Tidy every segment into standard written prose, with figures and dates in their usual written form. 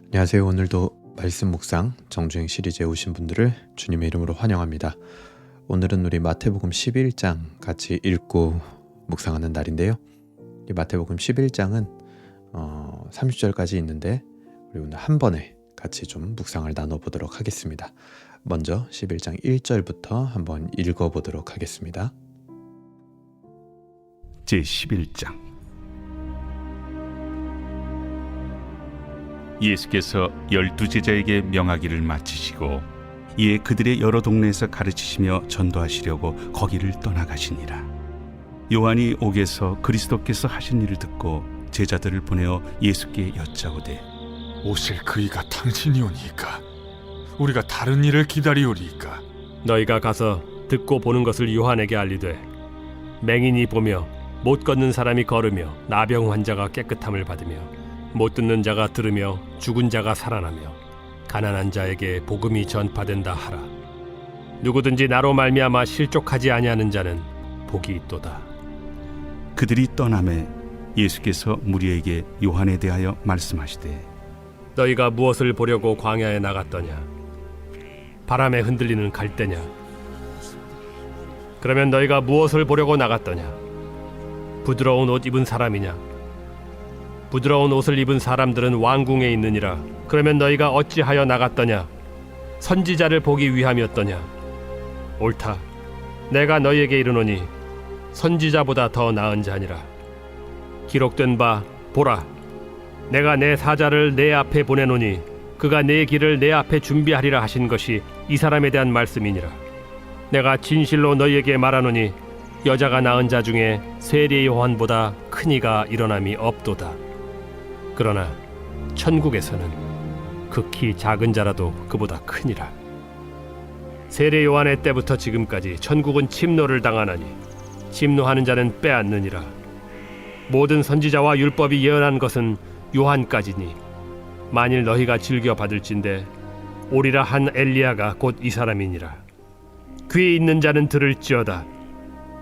안녕하세요. 오늘도 말씀 묵상 정주행 시리즈에 오신 분들을 주님의 이름으로 환영합니다. 오늘은 우리 마태복음 11장 같이 읽고 묵상하는 날인데요. 이 마태복음 11장은 30절까지 있는데 우리 오늘 한 번에 같이 좀 묵상을 나눠보도록 하겠습니다. 먼저 11장 1절부터 한번 읽어보도록 하겠습니다. 제11장. 예수께서 12제자에게 명하기를 마치시고 이에 그들의 여러 동네에서 가르치시며 전도하시려고 거기를 떠나가시니라. 요한이 옥에서 그리스도께서 하신 일을 듣고 제자들을 보내어 예수께 여짜오되 오실 그이가 당신이오니이까? 우리가 다른 일을 기다리오리이까? 너희가 가서 듣고 보는 것을 요한에게 알리되 맹인이 보며 못 걷는 사람이 걸으며 나병 환자가 깨끗함을 받으며 못 듣는 자가 들으며 죽은 자가 살아나며 가난한 자에게 복음이 전파된다 하라. 누구든지 나로 말미암아 실족하지 아니하는 자는 복이 있도다. 그들이 떠나매 예수께서 무리에게 요한에 대하여 말씀하시되 너희가 무엇을 보려고 광야에 나갔더냐? 바람에 흔들리는 갈대냐? 그러면 너희가 무엇을 보려고 나갔더냐? 부드러운 옷 입은 사람이냐? 부드러운 옷을 입은 사람들은 왕궁에 있느니라. 그러면 너희가 어찌하여 나갔더냐? 선지자를 보기 위함이었더냐? 옳다. 내가 너희에게 이르노니 선지자보다 더 나은 자니라. 기록된 바 보라, 내가 내 사자를 내 앞에 보내노니 그가 내 길을 내 앞에 준비하리라 하신 것이 이 사람에 대한 말씀이니라. 내가 진실로 너희에게 말하노니 여자가 낳은 자 중에 세례 요한보다 큰 이가 일어남이 없도다. 그러나 천국에서는 극히 작은 자라도 그보다 크니라. 세례 요한의 때부터 지금까지 천국은 침노를 당하나니 침노하는 자는 빼앗느니라. 모든 선지자와 율법이 예언한 것은 요한까지니 만일 너희가 즐겨 받을진대 오리라 한 엘리야가 곧 이 사람이니라. 귀 있는 자는 들을지어다.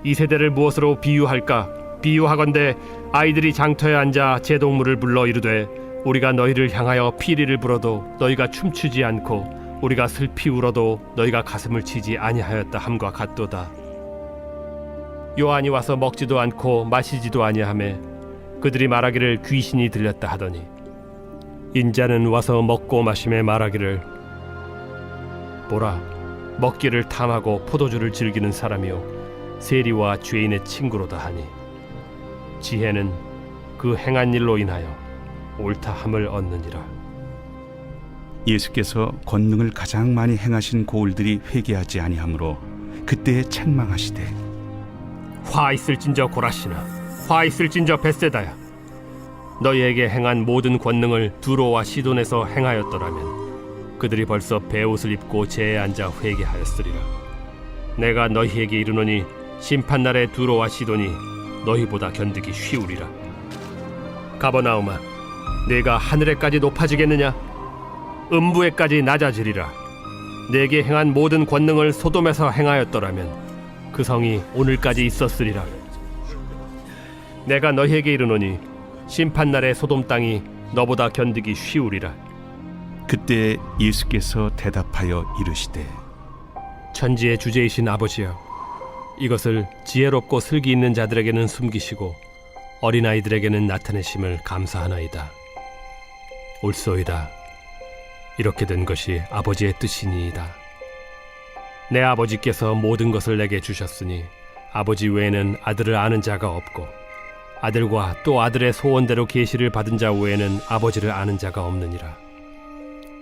이 세대를 무엇으로 비유할까? 비유하건대 아이들이 장터에 앉아 제동물을 불러 이르되 우리가 너희를 향하여 피리를 불어도 너희가 춤추지 않고 우리가 슬피 울어도 너희가 가슴을 치지 아니하였다 함과 같도다. 요한이 와서 먹지도 않고 마시지도 아니하매 그들이 말하기를 귀신이 들렸다 하더니 인자는 와서 먹고 마심에 말하기를 보라, 먹기를 탐하고 포도주를 즐기는 사람이요 세리와 죄인의 친구로다 하니 지혜는 그 행한 일로 인하여 옳다함을 얻느니라. 예수께서 권능을 가장 많이 행하신 고을들이 회개하지 아니하므로 그때에 책망하시되 화 있을진저 고라시나, 화 있을진저 벳세다야. 너희에게 행한 모든 권능을 두로와 시돈에서 행하였더라면 그들이 벌써 베옷을 입고 제에 앉아 회개하였으리라. 내가 너희에게 이르노니 심판날에 두로와 시돈이 너희보다 견디기 쉬우리라. 가버나움아, 내가 하늘에까지 높아지겠느냐? 음부에까지 낮아지리라. 내게 행한 모든 권능을 소돔에서 행하였더라면 그 성이 오늘까지 있었으리라. 내가 너희에게 이르노니 심판날에 소돔 땅이 너보다 견디기 쉬우리라. 그때 예수께서 대답하여 이르시되 천지의 주제이신 아버지여, 이것을 지혜롭고 슬기 있는 자들에게는 숨기시고 어린아이들에게는 나타내심을 감사하나이다. 옳소이다. 이렇게 된 것이 아버지의 뜻이니이다. 내 아버지께서 모든 것을 내게 주셨으니 아버지 외에는 아들을 아는 자가 없고 아들과 또 아들의 소원대로 계시를 받은 자 외에는 아버지를 아는 자가 없느니라.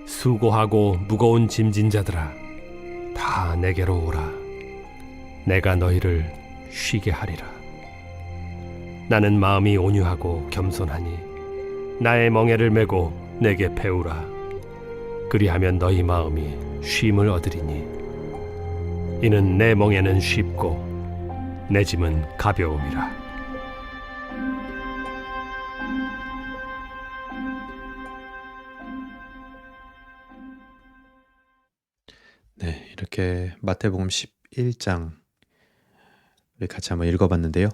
수고하고 무거운 짐진 자들아, 다 내게로 오라. 내가 너희를 쉬게 하리라. 나는 마음이 온유하고 겸손하니 나의 멍에를 메고 내게 배우라. 그리하면 너희 마음이 쉼을 얻으리니 이는 내 멍에는 쉽고 내 짐은 가벼움이라. 네, 이렇게 마태복음 11장 우리 같이 한번 읽어봤는데요.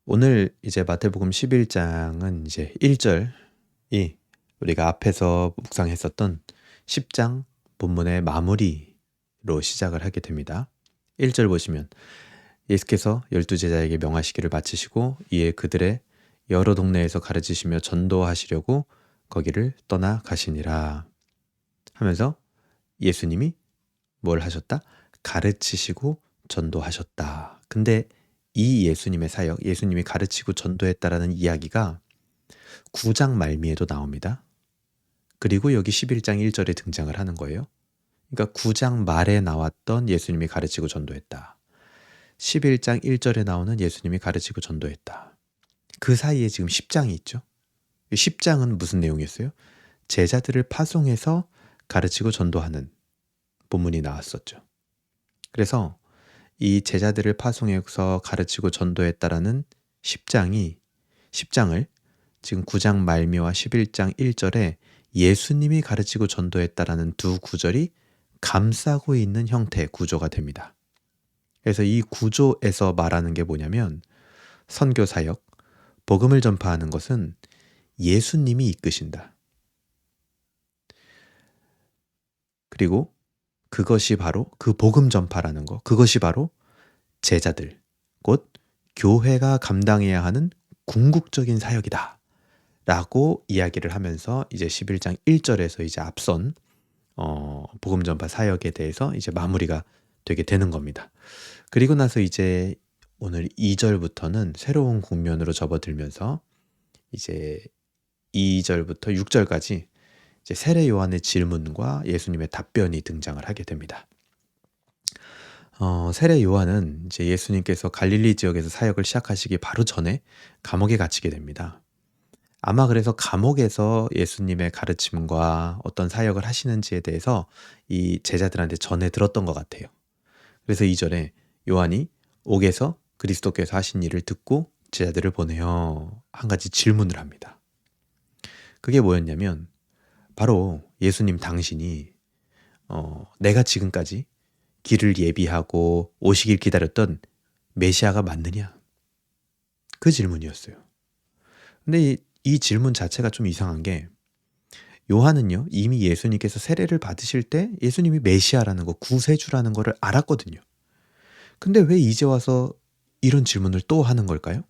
오늘 이제 마태복음 11장은 이제 1절이 우리가 앞에서 묵상했었던 10장 본문의 마무리로 시작을 하게 됩니다. 1절 보시면 예수께서 12제자에게 명하시기를 마치시고 이에 그들의 여러 동네에서 가르치시며 전도하시려고 거기를 떠나 가시니라 하면서 예수님이 뭘 하셨다? 가르치시고 전도하셨다. 근데 이 예수님의 사역, 예수님이 가르치고 전도했다라는 이야기가 9장 말미에도 나옵니다. 그리고 여기 11장 1절에 등장을 하는 거예요. 그러니까 9장 말에 나왔던 예수님이 가르치고 전도했다. 11장 1절에 나오는 예수님이 가르치고 전도했다. 그 사이에 지금 10장이 있죠. 10장은 무슨 내용이었어요? 제자들을 파송해서 가르치고 전도하는 본문이 나왔었죠. 그래서 이 제자들을 파송해서 가르치고 전도했다라는 10장을 지금 9장 말미와 11장 1절에 예수님이 가르치고 전도했다라는 두 구절이 감싸고 있는 형태의 구조가 됩니다. 그래서 이 구조에서 말하는 게 뭐냐면 선교 사역, 복음을 전파하는 것은 예수님이 이끄신다. 그리고 그것이 바로 그 복음 전파라는 거, 그것이 바로 제자들, 곧 교회가 감당해야 하는 궁극적인 사역이다 라고 이야기를 하면서 이제 11장 1절에서 이제 앞선 복음 전파 사역에 대해서 이제 마무리가 되게 되는 겁니다. 그리고 나서 이제 오늘 2절부터는 새로운 국면으로 접어들면서 이제 2절부터 6절까지 이제 세례 요한의 질문과 예수님의 답변이 등장을 하게 됩니다. 세례 요한은 이제 예수님께서 갈릴리 지역에서 사역을 시작하시기 바로 전에 감옥에 갇히게 됩니다. 아마 그래서 감옥에서 예수님의 가르침과 어떤 사역을 하시는지에 대해서 이 제자들한테 전해 들었던 것 같아요. 그래서 2절에 요한이 옥에서 그리스도께서 하신 일을 듣고 제자들을 보내어 한 가지 질문을 합니다. 그게 뭐였냐면 바로 예수님 당신이 내가 지금까지 길을 예비하고 오시길 기다렸던 메시아가 맞느냐? 그 질문이었어요. 근데 이 질문 자체가 좀 이상한 게 요한은요 이미 예수님께서 세례를 받으실 때 예수님이 메시아라는 거, 구세주라는 거를 알았거든요. 근데 왜 이제 와서 이런 질문을 또 하는 걸까요?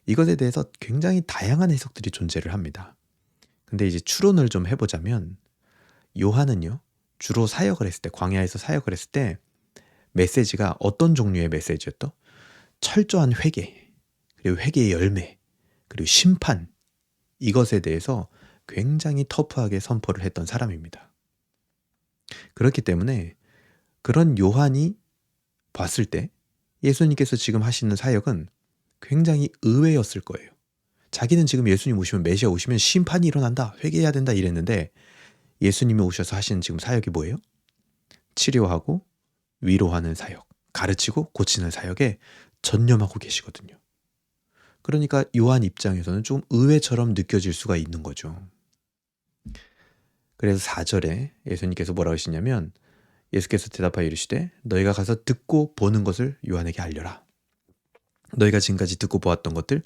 이것에 대해서 굉장히 다양한 해석들이 존재를 합니다. 근데 이제 추론을 좀 해보자면 요한은요 주로 사역을 했을 때, 광야에서 사역을 했을 때 메시지가 어떤 종류의 메시지였다? 철저한 회개, 그리고 회개의 열매, 그리고 심판, 이것에 대해서 굉장히 터프하게 선포를 했던 사람입니다. 그렇기 때문에 그런 요한이 봤을 때 예수님께서 지금 하시는 사역은 굉장히 의외였을 거예요. 자기는 지금 예수님 오시면, 메시아 오시면 심판이 일어난다, 회개해야 된다 이랬는데 예수님이 오셔서 하시는 지금 사역이 뭐예요? 치료하고 위로하는 사역, 가르치고 고치는 사역에 전념하고 계시거든요. 그러니까 요한 입장에서는 좀 의외처럼 느껴질 수가 있는 거죠. 그래서 4절에 예수님께서 뭐라고 하시냐면 예수께서 대답하여 이르시되 너희가 가서 듣고 보는 것을 요한에게 알려라. 너희가 지금까지 듣고 보았던 것들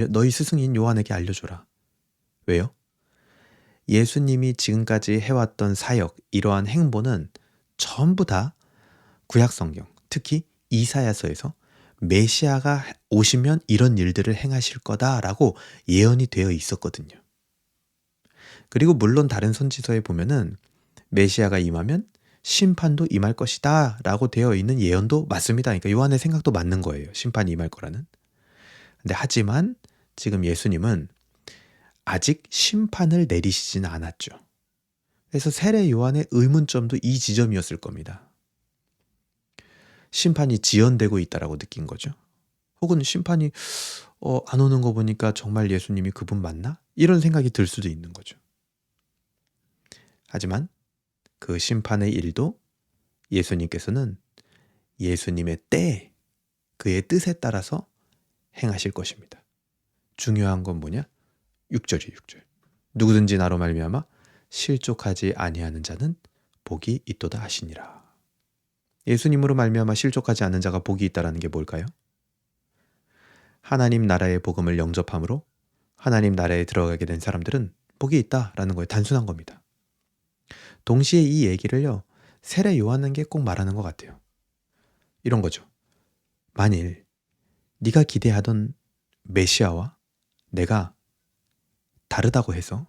너희 스승인 요한에게 알려줘라. 왜요? 예수님이 지금까지 해왔던 사역, 이러한 행보는 전부 다 구약성경, 특히 이사야서에서 메시아가 오시면 이런 일들을 행하실 거다라고 예언이 되어 있었거든요. 그리고 물론 다른 선지서에 보면은 메시아가 임하면 심판도 임할 것이다 라고 되어 있는 예언도 맞습니다. 그러니까 요한의 생각도 맞는 거예요. 심판이 임할 거라는. 근데 하지만 지금 예수님은 아직 심판을 내리시진 않았죠. 그래서 세례 요한의 의문점도 이 지점이었을 겁니다. 심판이 지연되고 있다라고 느낀 거죠. 혹은 심판이 안 오는 거 보니까 정말 예수님이 그분 맞나? 이런 생각이 들 수도 있는 거죠. 하지만 그 심판의 일도 예수님께서는 예수님의 때에 그의 뜻에 따라서 행하실 것입니다. 중요한 건 뭐냐? 6절이에요. 6절. 누구든지 나로 말미암아 실족하지 아니하는 자는 복이 있도다 하시니라. 예수님으로 말미암아 실족하지 않는 자가 복이 있다라는 게 뭘까요? 하나님 나라의 복음을 영접함으로 하나님 나라에 들어가게 된 사람들은 복이 있다라는 거예요. 단순한 겁니다. 동시에 이 얘기를요, 세례 요한에게 꼭 말하는 것 같아요. 이런 거죠. 만일 네가 기대하던 메시아와 내가 다르다고 해서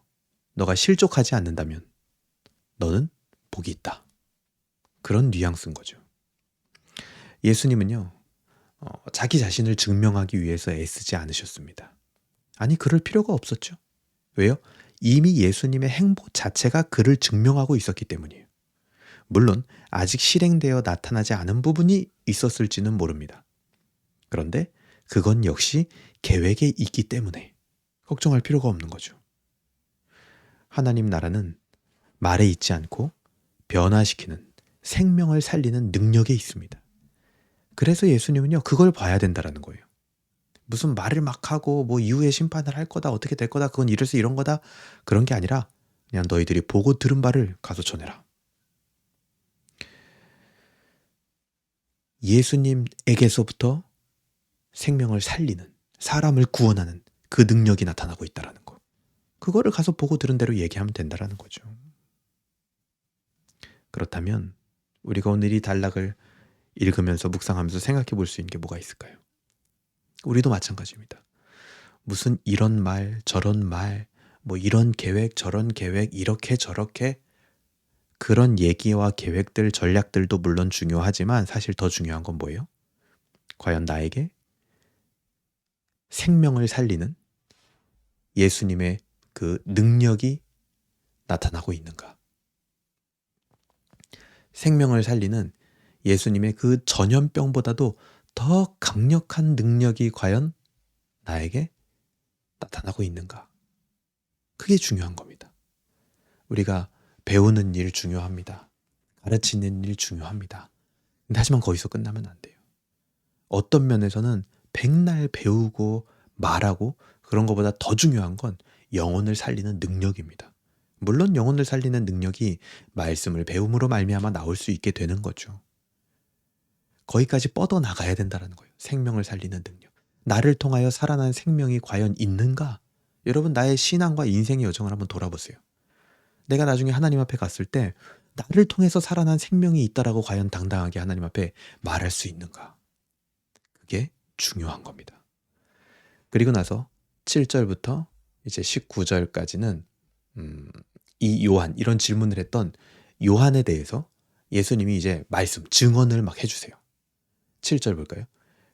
너가 실족하지 않는다면 너는 복이 있다. 그런 뉘앙스인 거죠. 예수님은요, 자기 자신을 증명하기 위해서 애쓰지 않으셨습니다. 아니, 그럴 필요가 없었죠. 왜요? 이미 예수님의 행보 자체가 그를 증명하고 있었기 때문이에요. 물론 아직 실행되어 나타나지 않은 부분이 있었을지는 모릅니다. 그런데 그건 역시 계획에 있기 때문에 걱정할 필요가 없는 거죠. 하나님 나라는 말에 있지 않고 변화시키는, 생명을 살리는 능력에 있습니다. 그래서 예수님은요, 그걸 봐야 된다라는 거예요. 무슨 말을 막 하고 뭐 이후에 심판을 할 거다, 어떻게 될 거다, 그건 이래서 이런 거다, 그런 게 아니라 그냥 너희들이 보고 들은 바를 가서 전해라. 예수님에게서부터 생명을 살리는, 사람을 구원하는 그 능력이 나타나고 있다라는 거. 그거를 가서 보고 들은 대로 얘기하면 된다라는 거죠. 그렇다면 우리가 오늘 이 단락을 읽으면서 묵상하면서 생각해 볼 수 있는 게 뭐가 있을까요? 우리도 마찬가지입니다. 무슨 이런 말, 저런 말, 뭐 이런 계획, 저런 계획, 이렇게 저렇게, 그런 얘기와 계획들, 전략들도 물론 중요하지만 사실 더 중요한 건 뭐예요? 과연 나에게 생명을 살리는 예수님의 그 능력이 나타나고 있는가? 생명을 살리는 예수님의 그 전염병보다도 더 강력한 능력이 과연 나에게 나타나고 있는가? 그게 중요한 겁니다. 우리가 배우는 일 중요합니다. 가르치는 일 중요합니다. 근데 하지만 거기서 끝나면 안 돼요. 어떤 면에서는 백날 배우고 말하고 그런 것보다 더 중요한 건 영혼을 살리는 능력입니다. 물론 영혼을 살리는 능력이 말씀을 배움으로 말미암아 나올 수 있게 되는 거죠. 거기까지 뻗어나가야 된다는 거예요. 생명을 살리는 능력. 나를 통하여 살아난 생명이 과연 있는가? 여러분, 나의 신앙과 인생의 여정을 한번 돌아보세요. 내가 나중에 하나님 앞에 갔을 때 나를 통해서 살아난 생명이 있다라고 과연 당당하게 하나님 앞에 말할 수 있는가? 그게 중요한 겁니다. 그리고 나서 7절부터 이제 19절까지는 이 요한, 이런 질문을 했던 요한에 대해서 예수님이 이제 말씀, 증언을 막 해주세요. 7절 볼까요?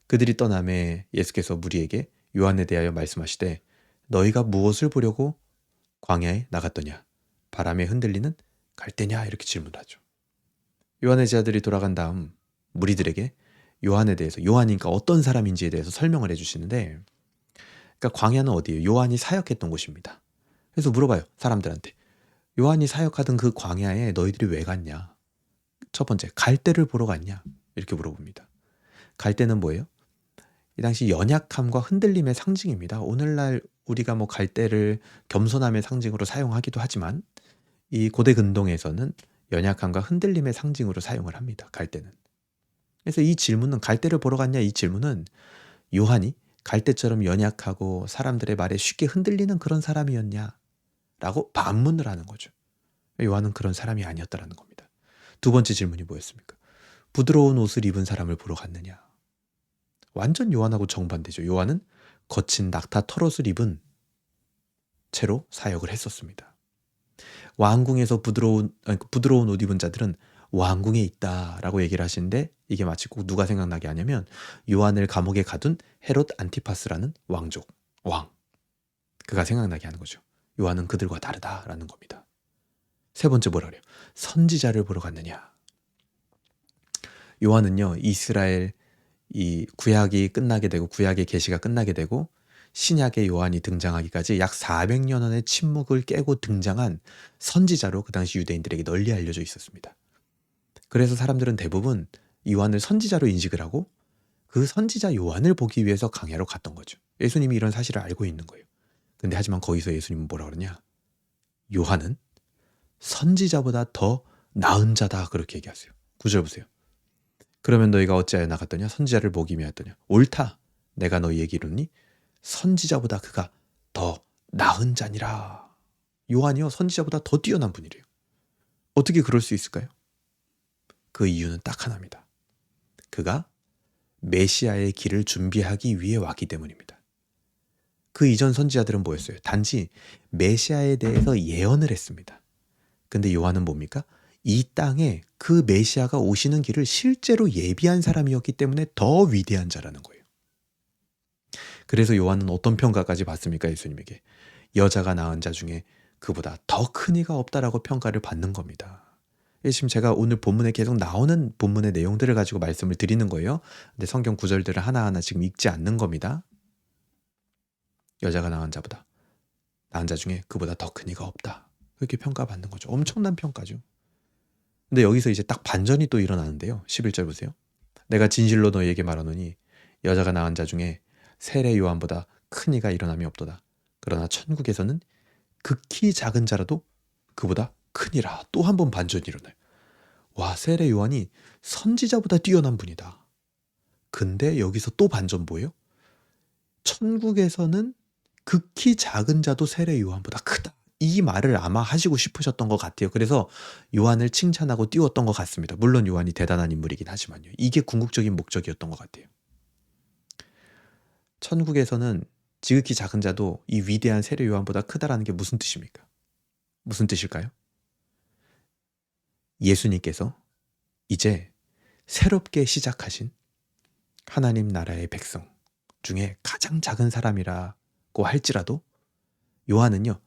그들이 떠남에 예수께서 무리에게 요한에 대하여 말씀하시되 너희가 무엇을 보려고 광야에 나갔더냐? 바람에 흔들리는 갈대냐? 이렇게 질문하죠. 요한의 제자들이 돌아간 다음 무리들에게 요한에 대해서, 요한이니까 어떤 사람인지에 대해서 설명을 해주시는데, 그러니까 광야는 어디예요? 요한이 사역했던 곳입니다. 그래서 물어봐요, 사람들한테. 요한이 사역하던 그 광야에 너희들이 왜 갔냐? 첫 번째, 갈대를 보러 갔냐? 이렇게 물어봅니다. 갈대는 뭐예요? 이 당시 연약함과 흔들림의 상징입니다. 오늘날 우리가 뭐 갈대를 겸손함의 상징으로 사용하기도 하지만 이 고대 근동에서는 연약함과 흔들림의 상징으로 사용을 합니다. 갈대는. 그래서 이 질문은, 갈대를 보러 갔냐, 이 질문은 요한이 갈대처럼 연약하고 사람들의 말에 쉽게 흔들리는 그런 사람이었냐? 라고 반문을 하는 거죠. 요한은 그런 사람이 아니었다라는 겁니다. 두 번째 질문이 뭐였습니까? 부드러운 옷을 입은 사람을 보러 갔느냐? 완전 요한하고 정반대죠. 요한은 거친 낙타 털옷을 입은 채로 사역을 했었습니다. 왕궁에서 부드러운 옷 입은 자들은 왕궁에 있다라고 얘기를 하시는데, 이게 마치 꼭 누가 생각나게 하냐면 요한을 감옥에 가둔 헤롯 안티파스라는 왕, 그가 생각나게 하는 거죠. 요한은 그들과 다르다라는 겁니다. 세 번째 뭐라 그래요? 선지자를 보러 갔느냐? 요한은요, 이스라엘 이 구약이 끝나게 되고 구약의 계시가 끝나게 되고 신약의 요한이 등장하기까지 약 400년의 침묵을 깨고 등장한 선지자로 그 당시 유대인들에게 널리 알려져 있었습니다. 그래서 사람들은 대부분 요한을 선지자로 인식을 하고 그 선지자 요한을 보기 위해서 광야로 갔던 거죠. 예수님이 이런 사실을 알고 있는 거예요. 근데 하지만 거기서 예수님은 뭐라 그러냐? 요한은 선지자보다 더 나은 자다, 그렇게 얘기하세요. 9절 보세요. 그러면 너희가 어찌하여 나갔더냐? 선지자를 보기 위하였더냐? 옳다, 내가 너희에게 이르니 선지자보다 그가 더 나은 자니라. 요한이요 선지자보다 더 뛰어난 분이래요. 어떻게 그럴 수 있을까요? 그 이유는 딱 하나입니다. 그가 메시아의 길을 준비하기 위해 왔기 때문입니다. 그 이전 선지자들은 뭐였어요? 단지 메시아에 대해서 예언을 했습니다. 근데 요한은 뭡니까? 이 땅에 그 메시아가 오시는 길을 실제로 예비한 사람이었기 때문에 더 위대한 자라는 거예요. 그래서 요한은 어떤 평가까지 받습니까? 예수님에게. 여자가 낳은 자 중에 그보다 더 큰 이가 없다라고 평가를 받는 겁니다. 지금 제가 오늘 본문에 계속 나오는 본문의 내용들을 가지고 말씀을 드리는 거예요. 근데 성경 구절들을 하나하나 지금 읽지 않는 겁니다. 여자가 낳은 자 중에 그보다 더 큰 이가 없다. 그렇게 평가받는 거죠. 엄청난 평가죠. 근데 여기서 이제 딱 반전이 또 일어나는데요. 11절 보세요. 내가 진실로 너희에게 말하노니 여자가 낳은 자 중에 세례 요한보다 큰 이가 일어남이 없도다. 그러나 천국에서는 극히 작은 자라도 그보다 크니라. 또 한 번 반전이 일어나요. 와, 세례 요한이 선지자보다 뛰어난 분이다. 근데 여기서 또 반전 뭐예요? 천국에서는 극히 작은 자도 세례 요한보다 크다. 이 말을 아마 하시고 싶으셨던 것 같아요. 그래서 요한을 칭찬하고 띄웠던 것 같습니다. 물론 요한이 대단한 인물이긴 하지만요. 이게 궁극적인 목적이었던 것 같아요. 천국에서는 지극히 작은 자도 이 위대한 세례 요한보다 크다라는 게 무슨 뜻입니까? 무슨 뜻일까요? 예수님께서 이제 새롭게 시작하신 하나님 나라의 백성 중에 가장 작은 사람이라고 할지라도 요한은요,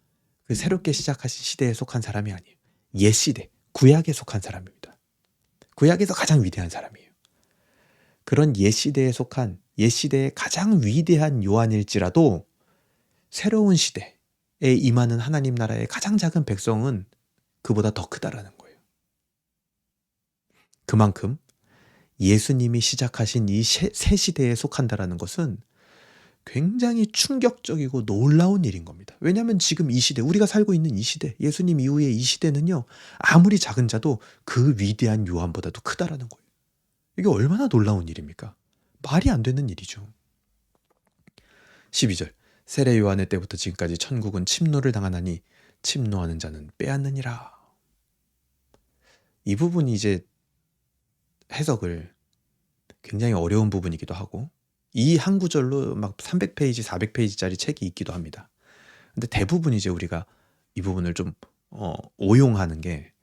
그 새롭게 시작하신 시대에 속한 사람이 아니에요. 옛 시대, 구약에 속한 사람입니다. 구약에서 가장 위대한 사람이에요. 그런 옛 시대에 속한 옛 시대의 가장 위대한 요한일지라도 새로운 시대에 임하는 하나님 나라의 가장 작은 백성은 그보다 더 크다라는 거예요. 그만큼 예수님이 시작하신 이 새 시대에 속한다라는 것은 굉장히 충격적이고 놀라운 일인 겁니다. 왜냐하면 지금 이 시대, 우리가 살고 있는 이 시대, 예수님 이후의 이 시대는요, 아무리 작은 자도 그 위대한 요한보다도 크다라는 거예요. 이게 얼마나 놀라운 일입니까? 말이 안 되는 일이죠. 12절 세례 요한의 때부터 지금까지 천국은 침노를 당하나니 침노하는 자는 빼앗느니라. 이 부분이 이제 해석을 굉장히 어려운 부분이기도 하고 이 한 구절로 막 300페이지, 400페이지짜리 책이 있기도 합니다. 근데 대부분 이제 우리가 이 부분을 좀 오용하는 게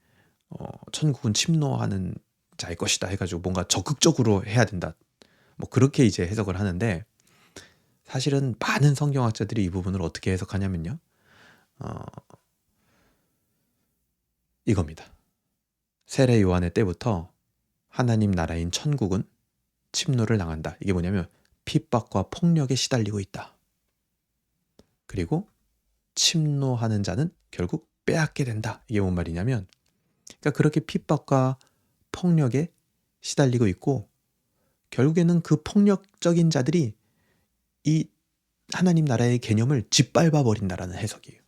천국은 침노하는 자의 것이다 해가지고 뭔가 적극적으로 해야 된다. 뭐 그렇게 이제 해석을 하는데 사실은 많은 성경학자들이 이 부분을 어떻게 해석하냐면요. 이겁니다. 세례 요한의 때부터 하나님 나라인 천국은 침노를 당한다. 이게 뭐냐면 핍박과 폭력에 시달리고 있다. 그리고 침노하는 자는 결국 빼앗게 된다. 이게 뭔 말이냐면 그러니까 그렇게 핍박과 폭력에 시달리고 있고 결국에는 그 폭력적인 자들이 이 하나님 나라의 개념을 짓밟아 버린다라는 해석이에요.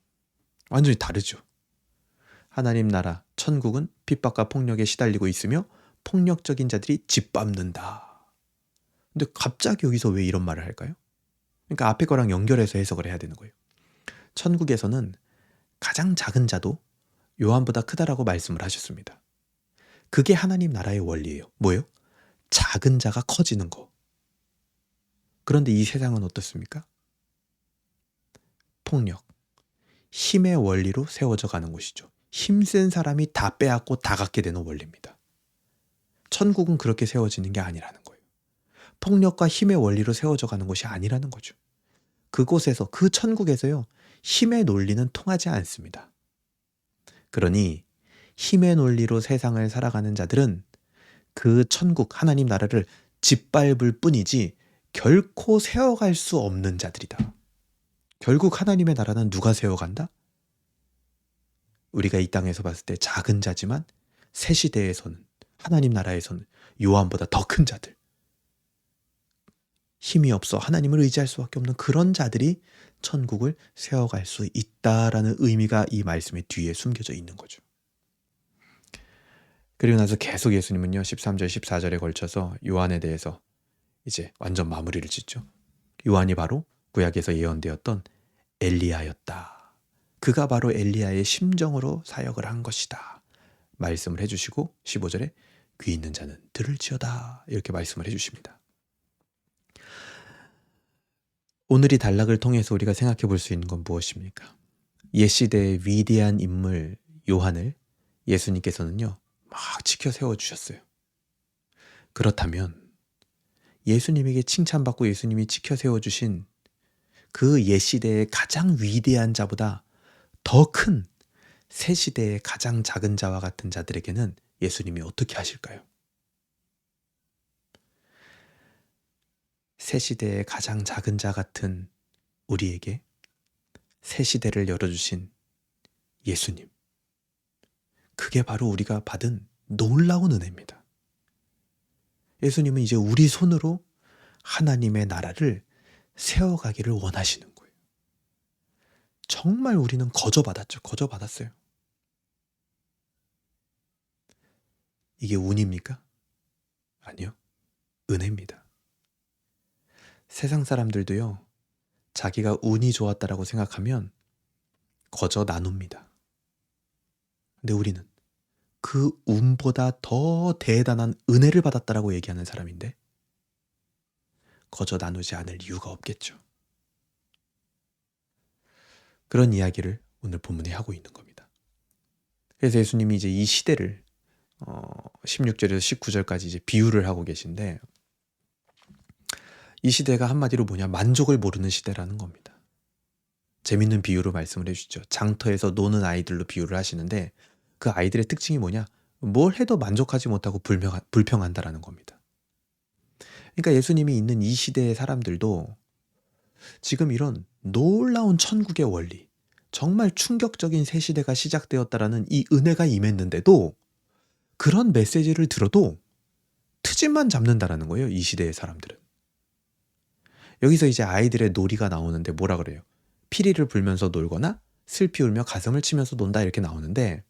완전히 다르죠. 하나님 나라, 천국은 핍박과 폭력에 시달리고 있으며 폭력적인 자들이 짓밟는다. 근데 갑자기 여기서 왜 이런 말을 할까요? 그러니까 앞에 거랑 연결해서 해석을 해야 되는 거예요. 천국에서는 가장 작은 자도 요한보다 크다라고 말씀을 하셨습니다. 그게 하나님 나라의 원리예요. 뭐예요? 작은 자가 커지는 거. 그런데 이 세상은 어떻습니까? 폭력, 힘의 원리로 세워져 가는 곳이죠. 힘센 사람이 다 빼앗고 다 갖게 되는 원리입니다. 천국은 그렇게 세워지는 게 아니라는 거예요. 폭력과 힘의 원리로 세워져 가는 것이 아니라는 거죠. 그곳에서, 그 천국에서요, 힘의 논리는 통하지 않습니다. 그러니 힘의 논리로 세상을 살아가는 자들은 그 천국, 하나님 나라를 짓밟을 뿐이지 결코 세워갈 수 없는 자들이다. 결국 하나님의 나라는 누가 세워간다? 우리가 이 땅에서 봤을 때 작은 자지만 새 시대에서는, 하나님 나라에서는 요한보다 더 큰 자들, 힘이 없어 하나님을 의지할 수밖에 없는 그런 자들이 천국을 세워갈 수 있다라는 의미가 이 말씀의 뒤에 숨겨져 있는 거죠. 그리고 나서 계속 예수님은요 13절 14절에 걸쳐서 요한에 대해서 이제 완전 마무리를 짓죠. 요한이 바로 구약에서 예언되었던 엘리야였다. 그가 바로 엘리야의 심정으로 사역을 한 것이다 말씀을 해주시고 15절에 귀 있는 자는 들을지어다 이렇게 말씀을 해주십니다. 오늘 이 단락을 통해서 우리가 생각해 볼 수 있는 건 무엇입니까? 옛시대의 위대한 인물 요한을 예수님께서는요 막 지켜 세워주셨어요. 그렇다면 예수님에게 칭찬받고 예수님이 지켜 세워주신 그 옛시대의 가장 위대한 자보다 더 큰 새 시대의 가장 작은 자와 같은 자들에게는 예수님이 어떻게 하실까요? 새 시대의 가장 작은 자 같은 우리에게 새 시대를 열어주신 예수님. 그게 바로 우리가 받은 놀라운 은혜입니다. 예수님은 이제 우리 손으로 하나님의 나라를 세워가기를 원하시는 거예요. 정말 우리는 거저받았죠. 거저받았어요. 이게 운입니까? 아니요. 은혜입니다. 세상 사람들도요. 자기가 운이 좋았다라고 생각하면 거저 나눕니다. 근데 우리는 그 운보다 더 대단한 은혜를 받았다라고 얘기하는 사람인데 거저 나누지 않을 이유가 없겠죠. 그런 이야기를 오늘 본문에 하고 있는 겁니다. 그래서 예수님이 이제 이 시대를 16절에서 19절까지 이제 비유를 하고 계신데 이 시대가 한마디로 뭐냐? 만족을 모르는 시대라는 겁니다. 재밌는 비유로 말씀을 해주시죠. 장터에서 노는 아이들로 비유를 하시는데 그 아이들의 특징이 뭐냐? 뭘 해도 만족하지 못하고 불평한다라는 겁니다. 그러니까 예수님이 있는 이 시대의 사람들도 지금 이런 놀라운 천국의 원리, 정말 충격적인 새 시대가 시작되었다라는 이 은혜가 임했는데도 그런 메시지를 들어도 트집만 잡는다라는 거예요. 이 시대의 사람들은. 여기서 이제 아이들의 놀이가 나오는데 뭐라 그래요? 피리를 불면서 놀거나 슬피 울며 가슴을 치면서 논다 이렇게 나오는데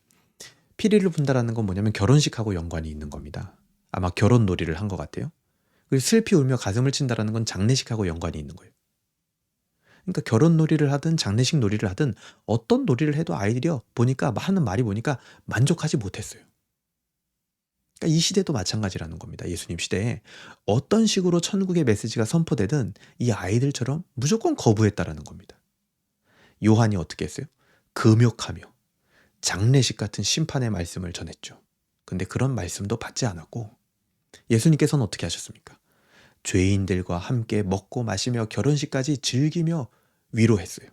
피리를 분다라는 건 뭐냐면 결혼식하고 연관이 있는 겁니다. 아마 결혼 놀이를 한 것 같아요. 그리고 슬피 울며 가슴을 친다라는 건 장례식하고 연관이 있는 거예요. 그러니까 결혼 놀이를 하든 장례식 놀이를 하든 어떤 놀이를 해도 아이들이요 보니까 하는 말이 보니까 만족하지 못했어요. 그러니까 이 시대도 마찬가지라는 겁니다. 예수님 시대에 어떤 식으로 천국의 메시지가 선포되든 이 아이들처럼 무조건 거부했다라는 겁니다. 요한이 어떻게 했어요? 금욕하며 장례식 같은 심판의 말씀을 전했죠. 근데 그런 말씀도 받지 않았고 예수님께서는 어떻게 하셨습니까? 죄인들과 함께 먹고 마시며 결혼식까지 즐기며 위로했어요.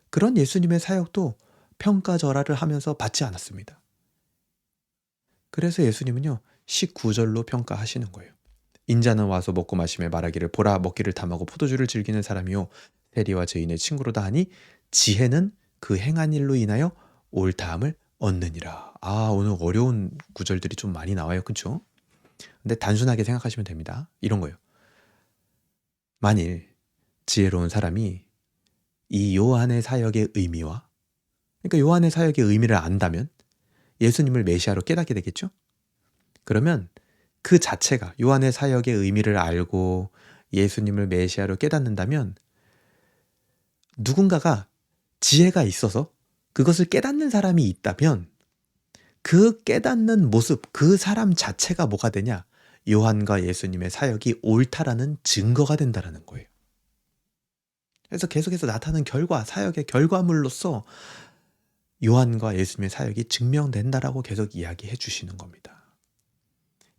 그런 예수님의 사역도 평가절하를 하면서 받지 않았습니다. 그래서 예수님은요 19절로 평가하시는 거예요. 인자는 와서 먹고 마시며 말하기를 보라 먹기를 탐하고 포도주를 즐기는 사람이요 세리와 죄인의 친구로다 하니 지혜는 그 행한 일로 인하여 옳다함을 얻느니라. 오늘 어려운 구절들이 좀 많이 나와요. 그렇죠? 근데 단순하게 생각하시면 됩니다. 이런 거예요. 만일 지혜로운 사람이 이 요한의 사역의 의미와 그러니까 요한의 사역의 의미를 안다면 예수님을 메시아로 깨닫게 되겠죠? 그러면 그 자체가 요한의 사역의 의미를 알고 예수님을 메시아로 깨닫는다면 누군가가 지혜가 있어서 그것을 깨닫는 사람이 있다면 그 깨닫는 모습, 그 사람 자체가 뭐가 되냐? 요한과 예수님의 사역이 옳다라는 증거가 된다라는 거예요. 그래서 계속해서 나타나는 결과, 사역의 결과물로서 요한과 예수님의 사역이 증명된다라고 계속 이야기해 주시는 겁니다.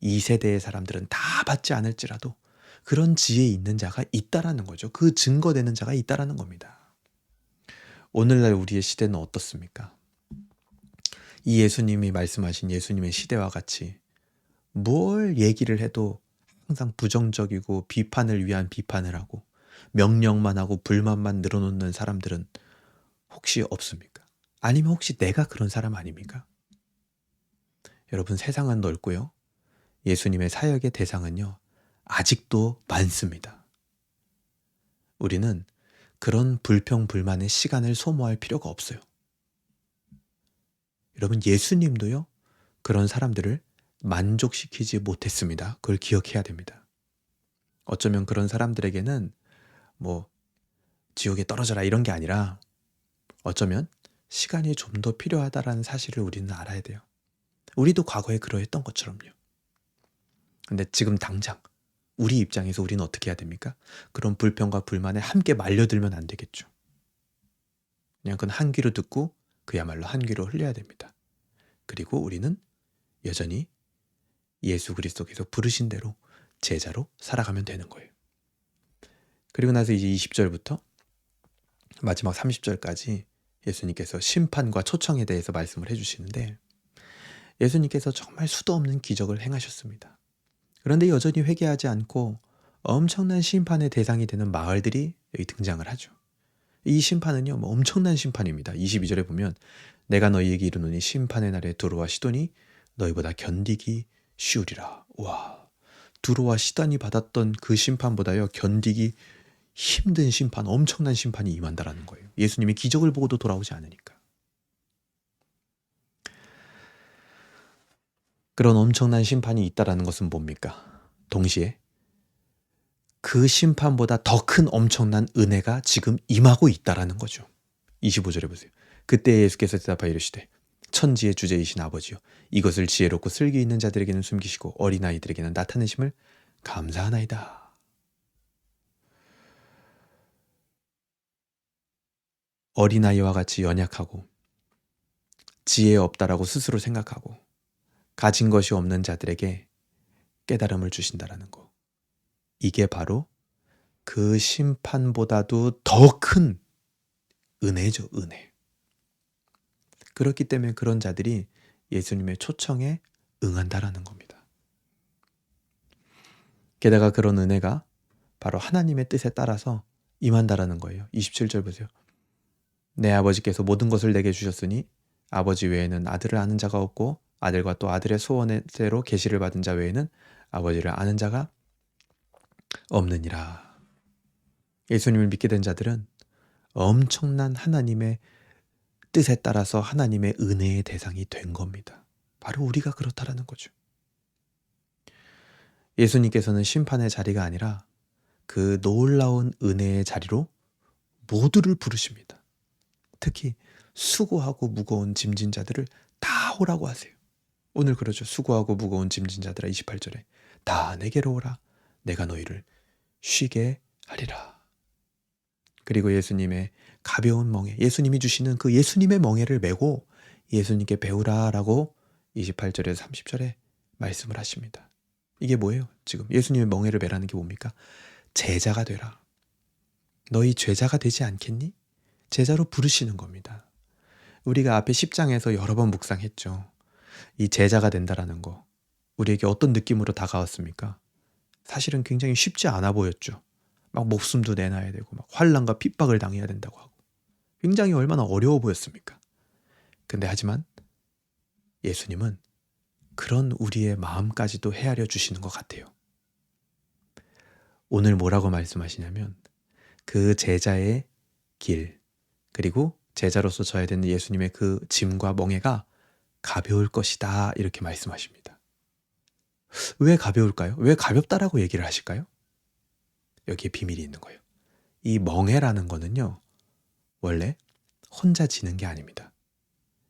이 세대의 사람들은 다 받지 않을지라도 그런 지혜 있는 자가 있다라는 거죠. 그 증거되는 자가 있다라는 겁니다. 오늘날 우리의 시대는 어떻습니까? 이 예수님이 말씀하신 예수님의 시대와 같이 뭘 얘기를 해도 항상 부정적이고 비판을 위한 비판을 하고 명령만 하고 불만만 늘어놓는 사람들은 혹시 없습니까? 아니면 혹시 내가 그런 사람 아닙니까? 여러분 세상은 넓고요. 예수님의 사역의 대상은요. 아직도 많습니다. 우리는 그런 불평불만의 시간을 소모할 필요가 없어요. 여러분 예수님도요. 그런 사람들을 만족시키지 못했습니다. 그걸 기억해야 됩니다. 어쩌면 그런 사람들에게는 뭐 지옥에 떨어져라 이런 게 아니라 어쩌면 시간이 좀 더 필요하다라는 사실을 우리는 알아야 돼요. 우리도 과거에 그러했던 것처럼요. 근데 지금 당장 우리 입장에서 우리는 어떻게 해야 됩니까? 그런 불평과 불만에 함께 말려들면 안 되겠죠. 그냥 그건 한 귀로 듣고 그야말로 한 귀로 흘려야 됩니다. 그리고 우리는 여전히 예수 그리스도께서 부르신 대로 제자로 살아가면 되는 거예요. 그리고 나서 이제 20절부터 마지막 30절까지 예수님께서 심판과 초청에 대해서 말씀을 해주시는데, 예수님께서 정말 수도 없는 기적을 행하셨습니다. 그런데 여전히 회개하지 않고 엄청난 심판의 대상이 되는 마을들이 여기 등장을 하죠. 이 심판은요, 엄청난 심판입니다. 22절에 보면 내가 너희에게 이르노니 심판의 날에 두로와 시돈이 너희보다 견디기 쉬우리라. 와, 두로와 시돈이 받았던 그 심판보다요 견디기 힘든 심판, 엄청난 심판이 임한다라는 거예요. 예수님이 기적을 보고도 돌아오지 않으니까. 그런 엄청난 심판이 있다라는 것은 뭡니까? 동시에 그 심판보다 더 큰 엄청난 은혜가 지금 임하고 있다라는 거죠. 25절에 보세요. 그때 예수께서 대답하여 이르시되 천지의 주제이신 아버지요, 이것을 지혜롭고 슬기 있는 자들에게는 숨기시고 어린아이들에게는 나타내심을 감사하나이다. 어린아이와 같이 연약하고 지혜 없다라고 스스로 생각하고 가진 것이 없는 자들에게 깨달음을 주신다라는 거. 이게 바로 그 심판보다도 더 큰 은혜죠, 은혜. 그렇기 때문에 그런 자들이 예수님의 초청에 응한다라는 겁니다. 게다가 그런 은혜가 바로 하나님의 뜻에 따라서 임한다라는 거예요. 27절 보세요. 내 아버지께서 모든 것을 내게 주셨으니 아버지 외에는 아들을 아는 자가 없고 아들과 또 아들의 소원대로 계시를 받은 자 외에는 아버지를 아는 자가 없느니라. 예수님을 믿게 된 자들은 엄청난 하나님의 뜻에 따라서 하나님의 은혜의 대상이 된 겁니다. 바로 우리가 그렇다라는 거죠. 예수님께서는 심판의 자리가 아니라 그 놀라운 은혜의 자리로 모두를 부르십니다. 특히 수고하고 무거운 짐진 자들을 다 오라고 하세요. 오늘 그러죠. 수고하고 무거운 짐진 자들아, 28절에 다 내게로 오라. 내가 너희를 쉬게 하리라. 그리고 예수님의 가벼운 멍에, 예수님이 주시는 그 예수님의 멍에를 메고 예수님께 배우라라고 28절에서 30절에 말씀을 하십니다. 이게 뭐예요? 지금 예수님의 멍에를 메라는 게 뭡니까? 제자가 되라. 너희 제자가 되지 않겠니? 제자로 부르시는 겁니다. 우리가 앞에 10장에서 여러 번 묵상했죠. 이 제자가 된다라는 거, 우리에게 어떤 느낌으로 다가왔습니까? 사실은 굉장히 쉽지 않아 보였죠. 막 목숨도 내놔야 되고 막 환난과 핍박을 당해야 된다고 하고 굉장히 얼마나 어려워 보였습니까? 근데 하지만 예수님은 그런 우리의 마음까지도 헤아려 주시는 것 같아요. 오늘 뭐라고 말씀하시냐면 그 제자의 길, 그리고 제자로서 져야 되는 예수님의 그 짐과 멍에가 가벼울 것이다, 이렇게 말씀하십니다. 왜 가벼울까요? 왜 가볍다라고 얘기를 하실까요? 여기에 비밀이 있는 거예요. 이 멍에라는 거는요, 원래 혼자 지는 게 아닙니다.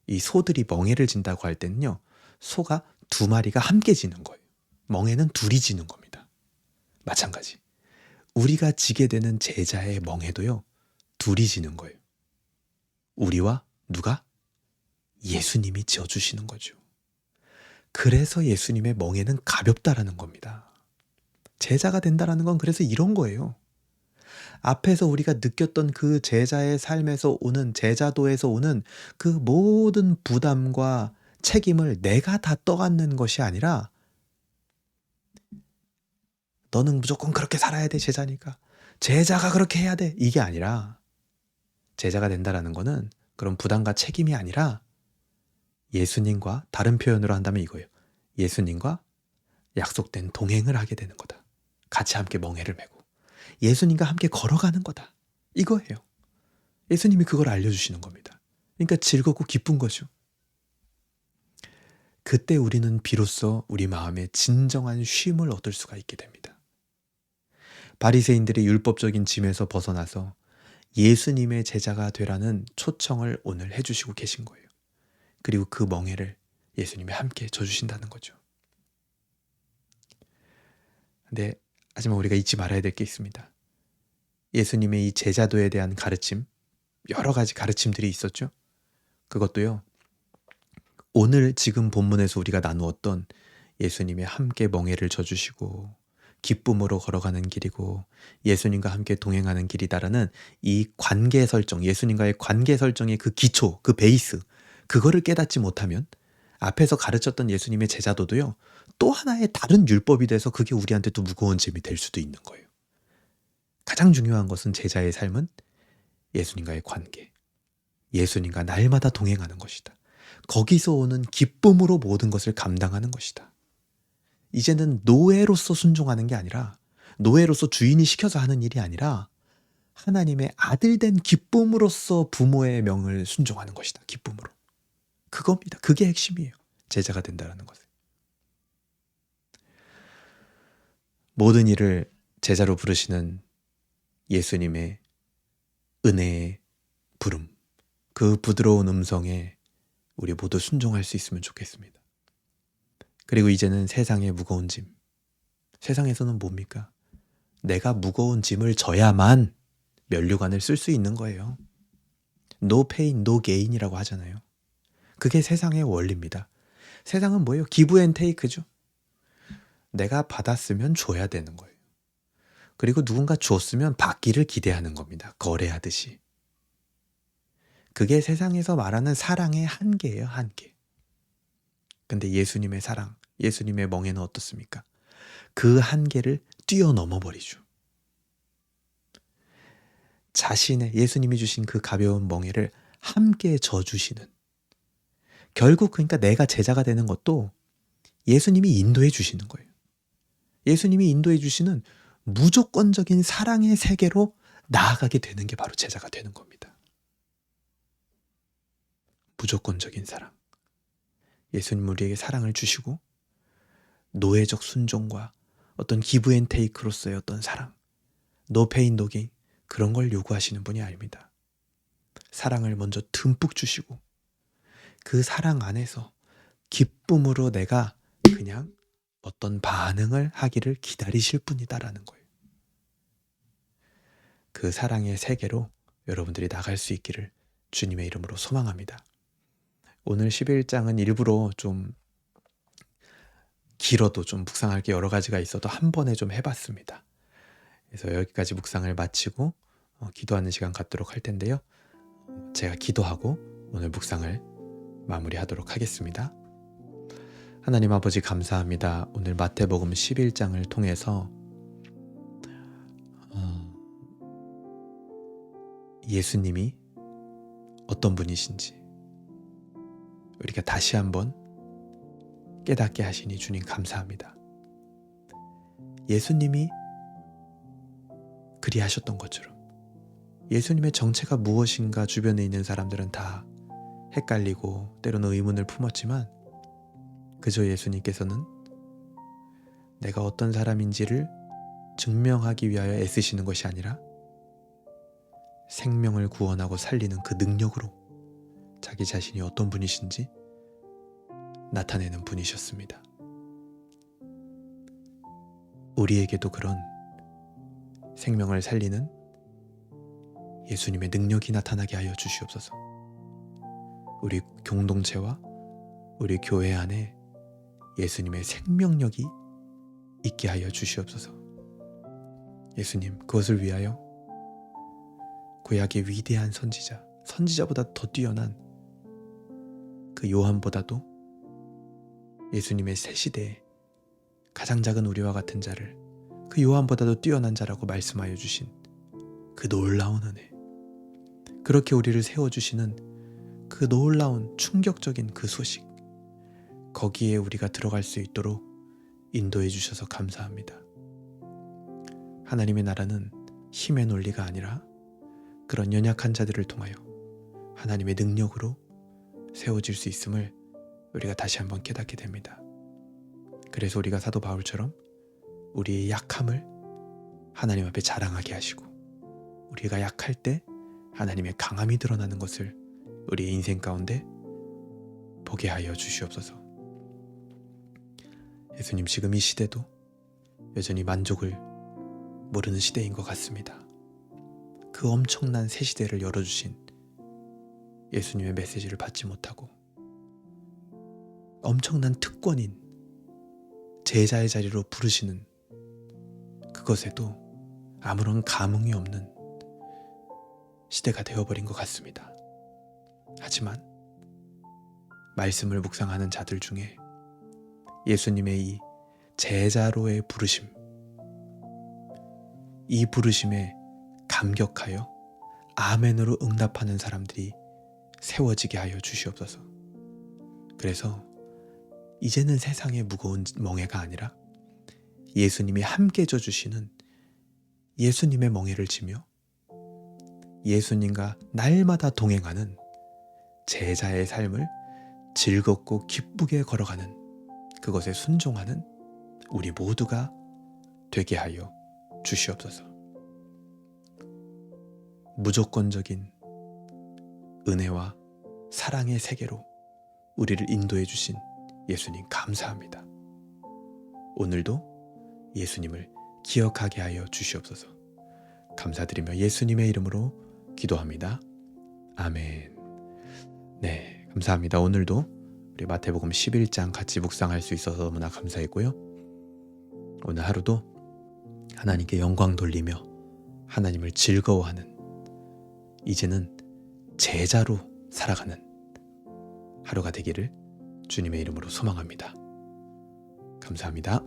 이 소들이 멍에를 진다고 할 때는요, 소가 2마리가 함께 지는 거예요. 멍에는 둘이 지는 겁니다. 마찬가지. 우리가 지게 되는 제자의 멍에도요, 둘이 지는 거예요. 우리와 누가? 예수님이 지어주시는 거죠. 그래서 예수님의 멍에는 가볍다라는 겁니다. 제자가 된다라는 건 그래서 이런 거예요. 앞에서 우리가 느꼈던 그 제자의 삶에서 오는, 제자도에서 오는 그 모든 부담과 책임을 내가 다 떠안는 것이 아니라 너는 무조건 그렇게 살아야 돼, 제자니까. 제자가 그렇게 해야 돼. 이게 아니라 제자가 된다라는 거는 그런 부담과 책임이 아니라 예수님과, 다른 표현으로 한다면 이거예요. 예수님과 약속된 동행을 하게 되는 거다. 같이 함께 멍에를 메고 예수님과 함께 걸어가는 거다. 이거예요. 예수님이 그걸 알려주시는 겁니다. 그러니까 즐겁고 기쁜 거죠. 그때 우리는 비로소 우리 마음에 진정한 쉼을 얻을 수가 있게 됩니다. 바리새인들의 율법적인 짐에서 벗어나서 예수님의 제자가 되라는 초청을 오늘 해주시고 계신 거예요. 그리고 그 멍에를 예수님이 함께 져주신다는 거죠. 근데 하지만 우리가 잊지 말아야 될 게 있습니다. 예수님의 이 제자도에 대한 가르침, 여러 가지 가르침들이 있었죠. 그것도요, 오늘 지금 본문에서 우리가 나누었던 예수님의 함께 멍에를 져주시고 기쁨으로 걸어가는 길이고 예수님과 함께 동행하는 길이다라는 이 관계 설정, 예수님과의 관계 설정의 그 기초, 그 베이스, 그거를 깨닫지 못하면 앞에서 가르쳤던 예수님의 제자도도요, 또 하나의 다른 율법이 돼서 그게 우리한테 또 무거운 짐이 될 수도 있는 거예요. 가장 중요한 것은 제자의 삶은 예수님과의 관계, 예수님과 날마다 동행하는 것이다. 거기서 오는 기쁨으로 모든 것을 감당하는 것이다. 이제는 노예로서 순종하는 게 아니라, 노예로서 주인이 시켜서 하는 일이 아니라 하나님의 아들 된 기쁨으로써 부모의 명을 순종하는 것이다. 기쁨으로. 그겁니다. 그게 핵심이에요. 제자가 된다는 것은. 모든 일을 제자로 부르시는 예수님의 은혜의 부름, 그 부드러운 음성에 우리 모두 순종할 수 있으면 좋겠습니다. 그리고 이제는 세상의 무거운 짐, 세상에서는 뭡니까? 내가 무거운 짐을 져야만 면류관을 쓸 수 있는 거예요. No pain, no gain이라고 하잖아요. 그게 세상의 원리입니다. 세상은 뭐예요? 기브 앤 테이크죠. 내가 받았으면 줘야 되는 거예요. 그리고 누군가 줬으면 받기를 기대하는 겁니다. 거래하듯이. 그게 세상에서 말하는 사랑의 한계예요. 한계. 근데 예수님의 사랑, 예수님의 멍에는 어떻습니까? 그 한계를 뛰어넘어 버리죠. 자신의, 예수님이 주신 그 가벼운 멍에를 함께 져주시는, 결국 그러니까 내가 제자가 되는 것도 예수님이 인도해 주시는 거예요. 예수님이 인도해 주시는 무조건적인 사랑의 세계로 나아가게 되는 게 바로 제자가 되는 겁니다. 무조건적인 사랑. 예수님 우리에게 사랑을 주시고 노예적 순종과 어떤 기브 앤 테이크로서의 어떤 사랑, 노 페인 노 게인, 그런 걸 요구하시는 분이 아닙니다. 사랑을 먼저 듬뿍 주시고 그 사랑 안에서 기쁨으로 내가 그냥 어떤 반응을 하기를 기다리실 분이다라는 거예요. 그 사랑의 세계로 여러분들이 나갈 수 있기를 주님의 이름으로 소망합니다. 오늘 11장은 일부러 좀 길어도 좀 묵상할 게 여러 가지가 있어도 한 번에 좀 해봤습니다. 그래서 여기까지 묵상을 마치고 기도하는 시간 갖도록 할 텐데요. 제가 기도하고 오늘 묵상을 마무리하도록 하겠습니다. 하나님 아버지 감사합니다. 오늘 마태복음 11장을 통해서 예수님이 어떤 분이신지 우리가 다시 한번 깨닫게 하시니 주님 감사합니다. 예수님이 그리하셨던 것처럼 예수님의 정체가 무엇인가 주변에 있는 사람들은 다 헷갈리고 때로는 의문을 품었지만 그저 예수님께서는 내가 어떤 사람인지를 증명하기 위하여 애쓰시는 것이 아니라 생명을 구원하고 살리는 그 능력으로 자기 자신이 어떤 분이신지 나타내는 분이셨습니다. 우리에게도 그런 생명을 살리는 예수님의 능력이 나타나게 하여 주시옵소서. 우리 공동체와 우리 교회 안에 예수님의 생명력이 있게 하여 주시옵소서. 예수님, 그것을 위하여 구약의 위대한 선지자보다 더 뛰어난 그 요한보다도 예수님의 새 시대에 가장 작은 우리와 같은 자를 그 요한보다도 뛰어난 자라고 말씀하여 주신 그 놀라운 은혜, 그렇게 우리를 세워주시는 그 놀라운 충격적인 그 소식, 거기에 우리가 들어갈 수 있도록 인도해 주셔서 감사합니다. 하나님의 나라는 힘의 논리가 아니라 그런 연약한 자들을 통하여 하나님의 능력으로 세워질 수 있음을 우리가 다시 한번 깨닫게 됩니다. 그래서 우리가 사도 바울처럼 우리의 약함을 하나님 앞에 자랑하게 하시고 우리가 약할 때 하나님의 강함이 드러나는 것을 우리의 인생 가운데 보게 하여 주시옵소서. 예수님, 지금 이 시대도 여전히 만족을 모르는 시대인 것 같습니다. 그 엄청난 새 시대를 열어주신 예수님의 메시지를 받지 못하고 엄청난 특권인 제자의 자리로 부르시는 그것에도 아무런 감흥이 없는 시대가 되어버린 것 같습니다. 하지만 말씀을 묵상하는 자들 중에 예수님의 이 제자로의 부르심, 이 부르심에 감격하여 아멘으로 응답하는 사람들이 세워지게 하여 주시옵소서. 그래서 이제는 세상의 무거운 멍에가 아니라 예수님이 함께 져주시는 예수님의 멍에를 지며 예수님과 날마다 동행하는 제자의 삶을 즐겁고 기쁘게 걸어가는, 그것에 순종하는 우리 모두가 되게 하여 주시옵소서. 무조건적인 은혜와 사랑의 세계로 우리를 인도해 주신 예수님 감사합니다. 오늘도 예수님을 기억하게 하여 주시옵소서. 감사드리며 예수님의 이름으로 기도합니다. 아멘. 네, 감사합니다. 오늘도 우리 마태복음 11장 같이 묵상할 수 있어서 너무나 감사했고요. 오늘 하루도 하나님께 영광 돌리며 하나님을 즐거워하는, 이제는 제자로 살아가는 하루가 되기를 주님의 이름으로 소망합니다. 감사합니다.